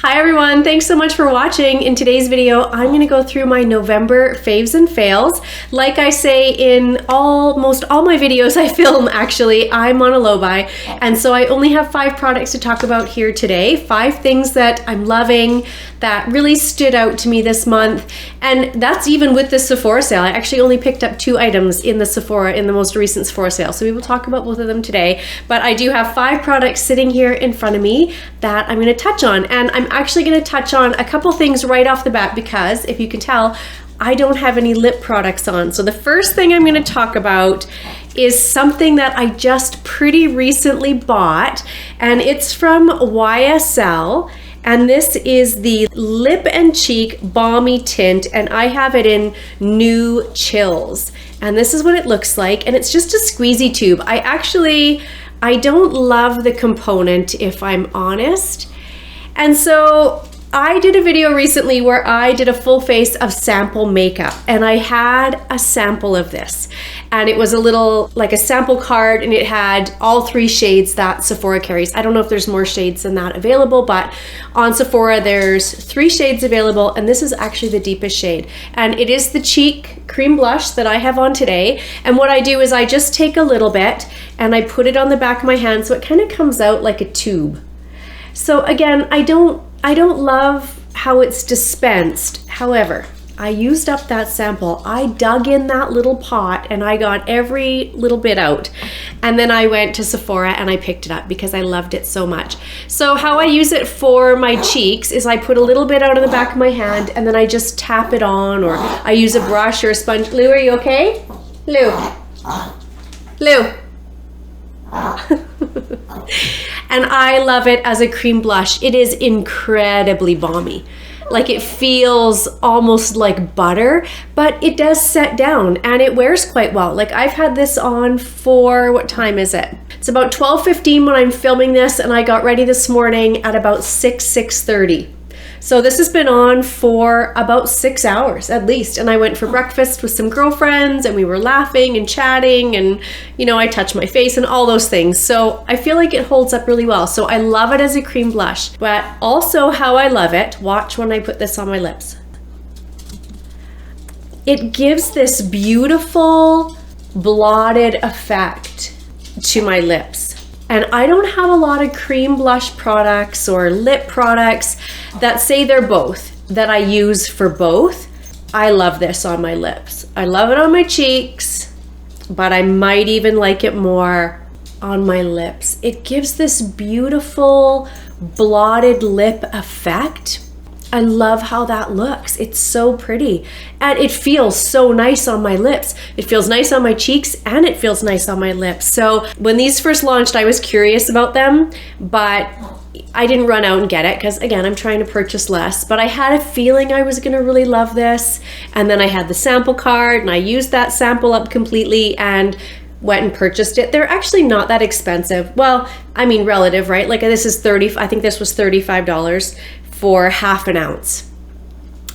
Hi everyone, thanks so much for watching. In today's video, I'm going to go through my November faves and fails. Like I say in almost all my videos I film, actually, I'm on a low buy, and so I only have 5 products to talk about here today. 5 things that I'm loving that really stood out to me this month, and that's even with the Sephora sale. I actually only picked up 2 items in the Sephora, in the most recent Sephora sale, so we will talk about both of them today. But I do have 5 products sitting here in front of me that I'm going to touch on, and I'm actually going to touch on a couple things right off the bat because, if you can tell, I don't have any lip products on. So the first thing I'm going to talk about is something that I just pretty recently bought, and it's from YSL, and this is the Lip and Cheek Balmy Tint, and I have it in New Chills, and this is what it looks like, and it's just a squeezy tube. I don't love the component, if I'm honest. And so I did a video recently where I did a full face of sample makeup, and I had a sample of this, and it was a little like a sample card, and it had all 3 shades that Sephora carries. I don't know if there's more shades than that available, but on Sephora there's 3 shades available, and this is actually the deepest shade, and it is the cheek cream blush that I have on today. And what I do is I just take a little bit and I put it on the back of my hand so it kind of comes out like a tube. So again, I don't love how it's dispensed. However, I used up that sample. I dug in that little pot and I got every little bit out. And then I went to Sephora and I picked it up because I loved it so much. So how I use it for my cheeks is I put a little bit out of the back of my hand and then I just tap it on, or I use a brush or a sponge. Lou, are you okay? Lou. Lou. And I love it as a cream blush. It is incredibly balmy. Like, it feels almost like butter, but it does set down and it wears quite well. Like, I've had this on for, what time is it? It's about 12:15 when I'm filming this, and I got ready this morning at about 6:30. So this has been on for about 6 hours at least, and I went for breakfast with some girlfriends and we were laughing and chatting, and you know, I touched my face and all those things. So I feel like it holds up really well. So I love it as a cream blush, but also how I love it, watch when I put this on my lips. It gives this beautiful blotted effect to my lips. And I don't have a lot of cream blush products or lip products that say they're both, that I use for both. I love this on my lips. I love it on my cheeks, but I might even like it more on my lips. It gives this beautiful blotted lip effect. I love how that looks. It's so pretty, and it feels so nice on my lips. It feels nice on my cheeks, and it feels nice on my lips. So when these first launched, I was curious about them, but I didn't run out and get it because, again, I'm trying to purchase less, but I had a feeling I was gonna really love this. And then I had the sample card and I used that sample up completely and went and purchased it. They're actually not that expensive. Well, I mean, relative, right? Like, this is I think this was $35 for half an ounce.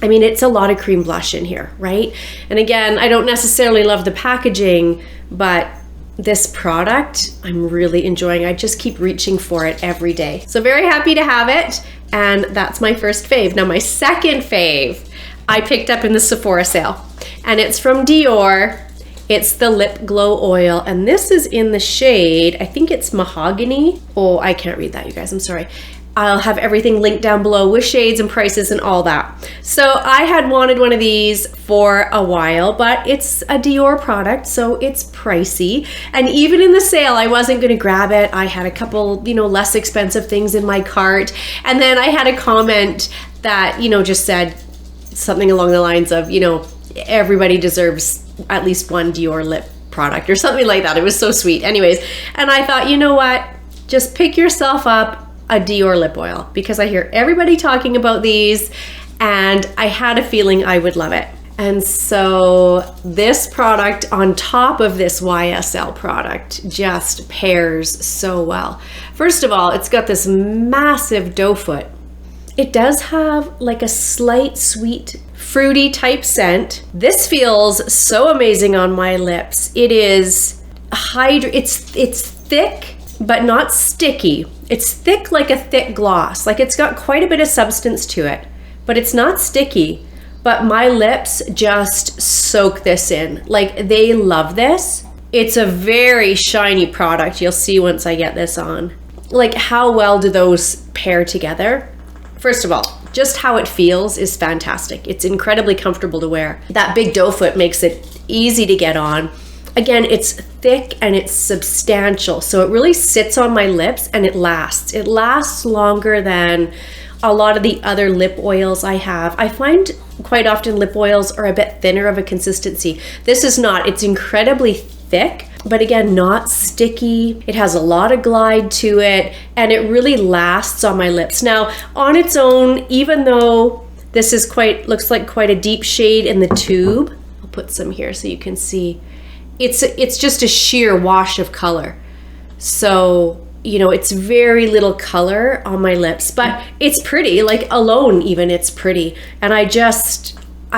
I mean, it's a lot of cream blush in here, right? And again, I don't necessarily love the packaging, but this product I'm really enjoying. I just keep reaching for it every day. So very happy to have it, and that's my first fave. Now my second fave I picked up in the Sephora sale, and it's from Dior. It's the Lip Glow Oil, and this is in the shade, I think it's mahogany. Oh, I can't read that, you guys, I'm sorry. I'll have everything linked down below with shades and prices and all that. So I had wanted one of these for a while, but it's a Dior product, so it's pricey. And even in the sale, I wasn't gonna grab it. I had a couple, you know, less expensive things in my cart. And then I had a comment that, you know, just said something along the lines of, you know, everybody deserves at least one Dior lip product or something like that. It was so sweet. Anyways, and I thought, you know what? Just pick yourself up a Dior lip oil, because I hear everybody talking about these and I had a feeling I would love it. And so this product on top of this YSL product just pairs so well. First of all, it's got this massive doe foot. It does have like a slight sweet fruity type scent. This feels so amazing on my lips. It is it's thick, but not sticky. It's thick like a thick gloss. Like it's got quite a bit of substance to it, but it's not sticky. But my lips just soak this in. Like they love this. It's a very shiny product. You'll see once I get this on. Like how well do those pair together? First of all, just how it feels is fantastic. It's incredibly comfortable to wear. That big doe foot makes it easy to get on. Again, it's thick and it's substantial. So it really sits on my lips and it lasts. It lasts longer than a lot of the other lip oils I have. I find quite often lip oils are a bit thinner of a consistency. This is not. It's incredibly thick, but again, not sticky. It has a lot of glide to it and it really lasts on my lips. Now, on its own, even though this is looks like quite a deep shade in the tube, I'll put some here so you can see. It's just a sheer wash of color. So, you know, it's very little color on my lips, but it's pretty, like alone even it's pretty. And I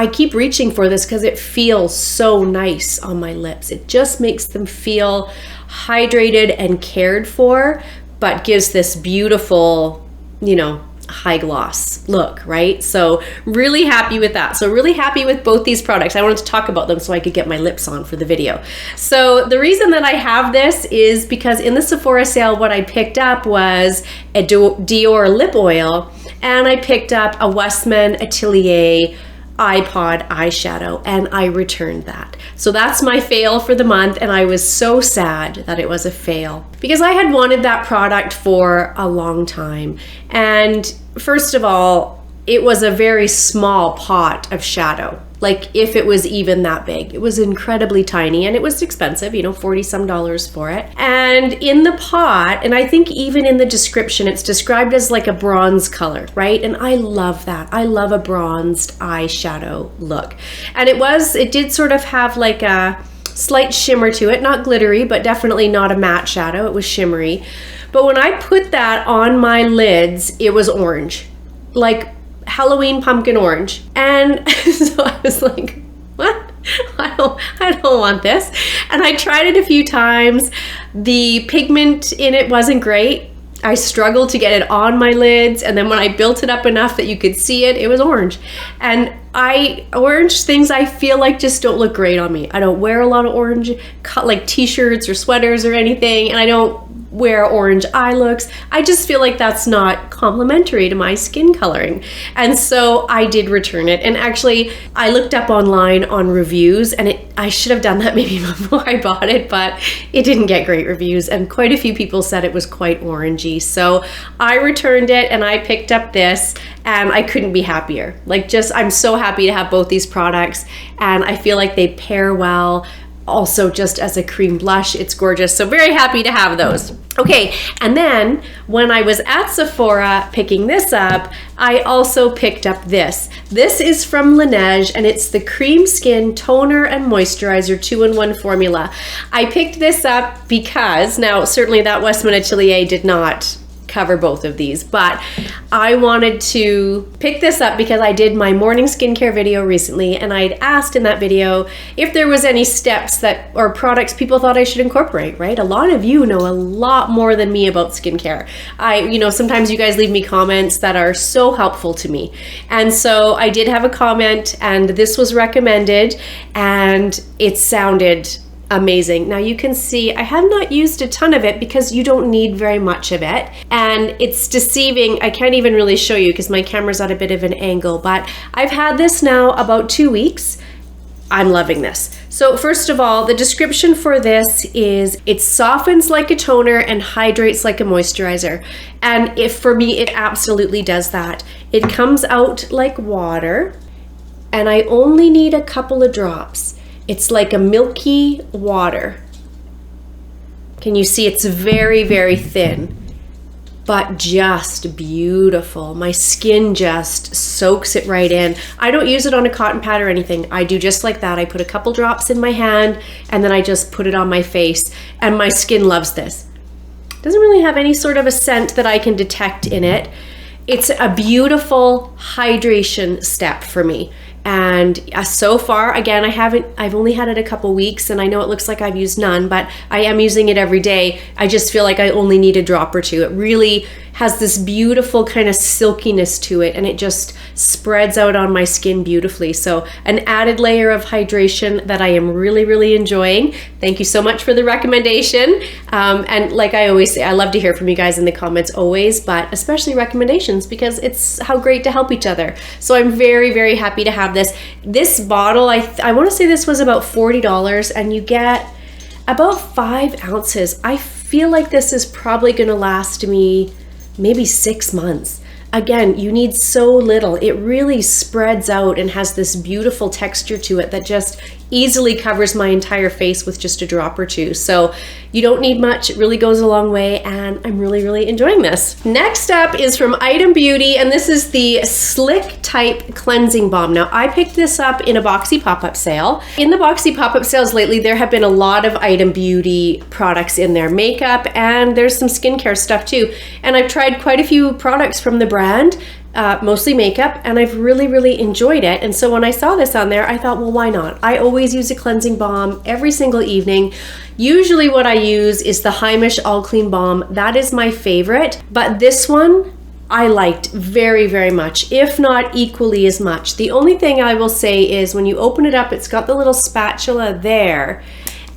keep reaching for this because it feels so nice on my lips. It just makes them feel hydrated and cared for, but gives this beautiful, you know, high gloss look, right? So really happy with that. So really happy with both these products. I wanted to talk about them so I could get my lips on for the video. So the reason that I have this is because in the Sephora sale, what I picked up was a Dior lip oil, and I picked up a Westman Atelier Pod eyeshadow, and I returned that. So that's my fail for the month, and I was so sad that it was a fail because I had wanted that product for a long time. And first of all, it was a very small pot of shadow. Like if it was even that big, it was incredibly tiny and it was expensive, you know, $40 some for it. And in the pot, and I think even in the description, it's described as like a bronze color, right? And I love that. I love a bronzed eyeshadow look. And it did sort of have like a slight shimmer to it, not glittery, but definitely not a matte shadow. It was shimmery. But when I put that on my lids, it was orange, like Halloween pumpkin orange. And so I was like, what? I don't want this. And I tried it a few times. The pigment in it wasn't great. I struggled to get it on my lids. And then when I built it up enough that you could see it, it was orange. And orange things I feel like just don't look great on me. I don't wear a lot of orange, like t-shirts or sweaters or anything. And I don't wear orange eye looks. I just feel like that's not complimentary to my skin coloring. And so I did return it. And actually I looked up online on reviews, and I should have done that maybe before I bought it, but it didn't get great reviews. And quite a few people said it was quite orangey. So I returned it and I picked up this, and I couldn't be happier. Like I'm so happy to have both these products, and I feel like they pair well. Also, just as a cream blush, it's gorgeous. So very happy to have those. Okay, and then when I was at Sephora picking this up, I also picked up this. This is from Laneige, and it's the Cream Skin Toner and Moisturizer 2-in-1 formula. I picked this up because, now certainly that Westman Atelier did not cover both of these, but I wanted to pick this up because I did my morning skincare video recently, and I'd asked in that video if there was any steps or products people thought I should incorporate, right? A lot of you know a lot more than me about skincare. Sometimes you guys leave me comments that are so helpful to me. And so I did have a comment, and this was recommended, and it sounded amazing. Now you can see I have not used a ton of it because you don't need very much of it, and it's deceiving. I can't even really show you because my camera's at a bit of an angle, but I've had this now about 2 weeks. I'm loving this. So first of all, the description for this is it softens like a toner and hydrates like a moisturizer. And for me, it absolutely does that. It comes out like water, and I only need a couple of drops. It's like a milky water. Can you see? It's very, very thin, but just beautiful. My skin just soaks it right in. I don't use it on a cotton pad or anything. I do just like that. I put a couple drops in my hand, and then I just put it on my face, and my skin loves this. It doesn't really have any sort of a scent that I can detect in it. It's a beautiful hydration step for me. And so far, again, I've only had it a couple weeks, and I know it looks like I've used none, but I am using it every day. I just feel like I only need a drop or two. It really has this beautiful kind of silkiness to it, and it just spreads out on my skin beautifully. So an added layer of hydration that I am really, really enjoying. Thank you so much for the recommendation. And like I always say, I love to hear from you guys in the comments always, but especially recommendations, because it's how great to help each other. So I'm very, very happy to have this. This bottle, I want to say this was about $40, and you get about 5 ounces. I feel like this is probably going to last me maybe 6 months. Again, you need so little. It really spreads out and has this beautiful texture to it that just easily covers my entire face with just a drop or two. So you don't need much. It really goes a long way, and I'm really, really enjoying this. Next up is from Item Beauty, and this is the Slick Type Cleansing Balm. Now, I picked this up in a Boxy pop-up sale. In the Boxy pop-up sales lately, there have been a lot of Item Beauty products in there, makeup, and there's some skincare stuff too. And I've tried quite a few products from the brand, mostly makeup, and I've really, really enjoyed it. And so when I saw this on there, I thought, well, why not? I always use a cleansing balm every single evening. Usually what I use is the Heimish All Clean Balm. That is my favorite, but this one I liked very, very much, if not equally as much. The only thing I will say is when you open it up, it's got the little spatula there,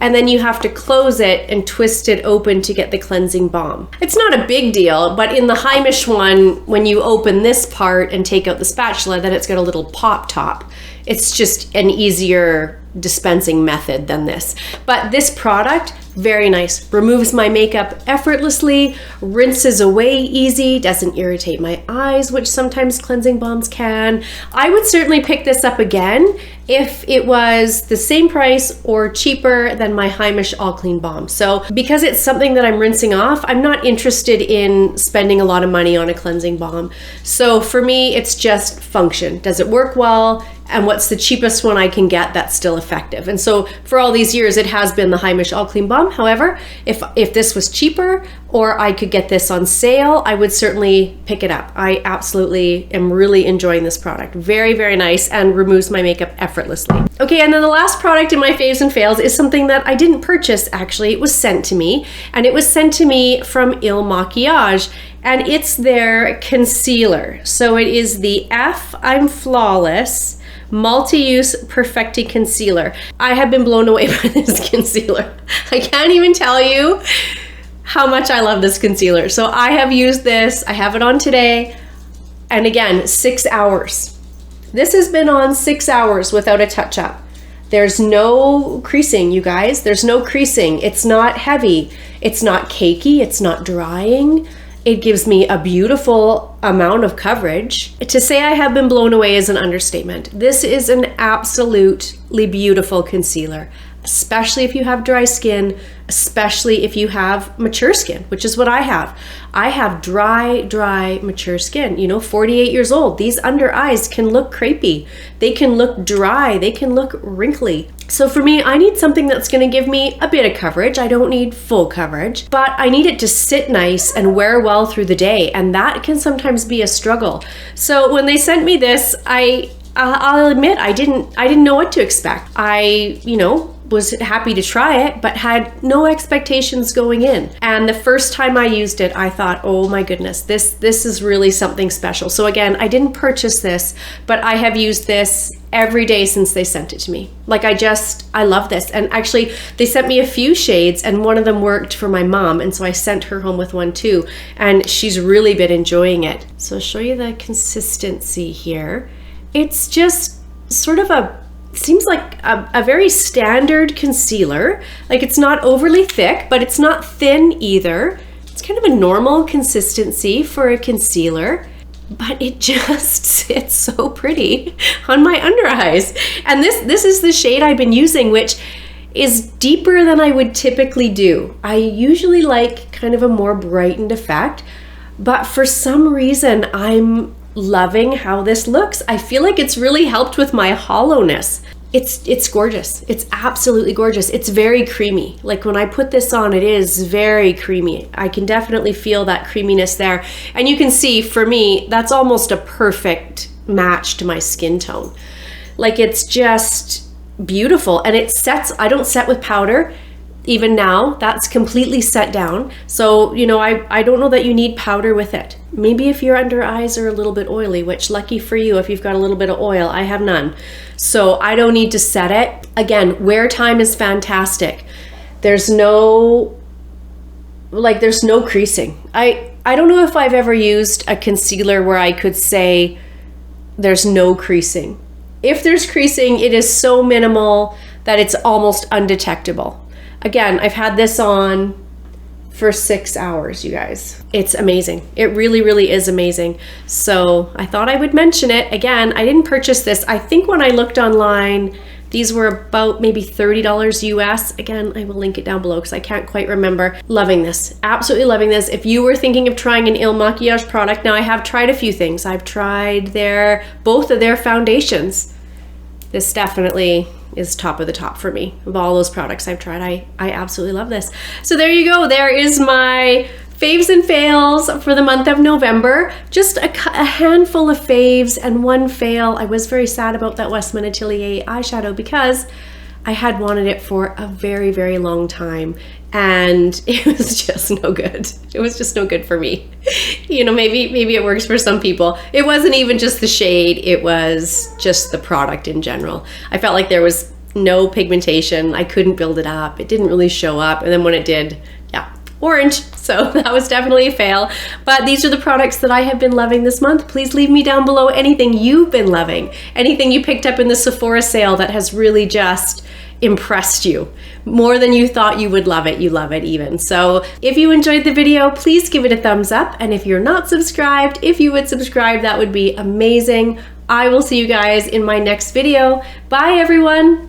and then you have to close it and twist it open to get the cleansing balm. It's not a big deal, but in the Heimish one, when you open this part and take out the spatula, then it's got a little pop top. It's just an easier dispensing method than this. But this product, very nice. Removes my makeup effortlessly, rinses away easy, doesn't irritate my eyes, which sometimes cleansing balms can. I would certainly pick this up again if it was the same price or cheaper than my Heimish All Clean Balm. So because it's something that I'm rinsing off, I'm not interested in spending a lot of money on a cleansing balm. So for me, it's just function. Does it work well? And what's the cheapest one I can get that's still effective? And so for all these years, it has been the Heimish All Clean Balm. However, if this was cheaper or I could get this on sale, I would certainly pick it up. I absolutely am really enjoying this product. Very, very nice, and removes my makeup effortlessly. Okay, and then the last product in my faves and fails is something that I didn't purchase, actually. It was sent to me, and it was sent to me from Makiage, and it's their concealer. So it is the I'm Flawless Multi-Use Perfecti Concealer. I have been blown away by this concealer. I can't even tell you how much I love this concealer. So I have used this, I have it on today, and again, 6 hours. This has been on 6 hours without a touch-up. There's no creasing, you guys. There's no creasing. It's not heavy. It's not cakey. It's not drying. It gives me a beautiful amount of coverage. To say I have been blown away is an understatement. This is an absolutely beautiful concealer, especially if you have dry skin, especially if you have mature skin, which is what I have. I have dry, mature skin, 48 years old. These under eyes can look crepey. They can look dry. They can look wrinkly. So for me, I need something that's gonna give me a bit of coverage. I don't need full coverage, but I need it to sit nice and wear well through the day. And that can sometimes be a struggle. So when they sent me this, I'll admit, I didn't know what to expect. I, was happy to try it, but had no expectations going in. And the first time I used it, I thought, oh my goodness, this is really something special. So again, I didn't purchase this, but I have used this every day since they sent it to me. Like I love this. And actually they sent me a few shades, and one of them worked for my mom. And so I sent her home with one too. And she's really been enjoying it. So I'll show you the consistency here. It's just sort of seems like a very standard concealer. Like it's not overly thick, but it's not thin either. It's kind of a normal consistency for a concealer, but it just sits so pretty on my under eyes. And this is the shade I've been using, which is deeper than I would typically do. I usually like kind of a more brightened effect, but for some reason I'm loving how this looks. I feel like it's really helped with my hollowness. It's gorgeous. It's absolutely gorgeous. It's very creamy. Like when I put this on, it is very creamy. I can definitely feel that creaminess there. And you can see for me, that's almost a perfect match to my skin tone. Like, it's just beautiful. And it sets, I don't set with powder. Even now, that's completely set down. So, you know, I don't know that you need powder with it. Maybe if your under eyes are a little bit oily, which lucky for you if you've got a little bit of oil, I have none. So I don't need to set it. Again, wear time is fantastic. There's no creasing. I don't know if I've ever used a concealer where I could say there's no creasing. If there's creasing, it is so minimal that it's almost undetectable. Again, I've had this on for 6 hours, you guys. It's amazing. It really, really is amazing. So I thought I would mention it. Again, I didn't purchase this. I think when I looked online, these were about maybe $30 US. Again, I will link it down below because I can't quite remember. Loving this, absolutely loving this. If you were thinking of trying an Il Makiage product, now I have tried a few things. I've tried both of their foundations. This definitely is top of the top for me. Of all those products I've tried, I absolutely love this. So there you go. There is my faves and fails for the month of November. Just a handful of faves and one fail. I was very sad about that Westman Atelier eyeshadow because I had wanted it for a very, very long time and it was just no good. It was just no good for me. You know, maybe it works for some people. It wasn't even just the shade, it was just the product in general. I felt like there was no pigmentation. I couldn't build it up. It didn't really show up. And then when it did, yeah, orange. So that was definitely a fail. But these are the products that I have been loving this month. Please leave me down below anything you've been loving, anything you picked up in the Sephora sale that has really just impressed you more than you thought you would love it. You love it even. So if you enjoyed the video, please give it a thumbs up. And if you're not subscribed, if you would subscribe, that would be amazing. I will see you guys in my next video. Bye everyone.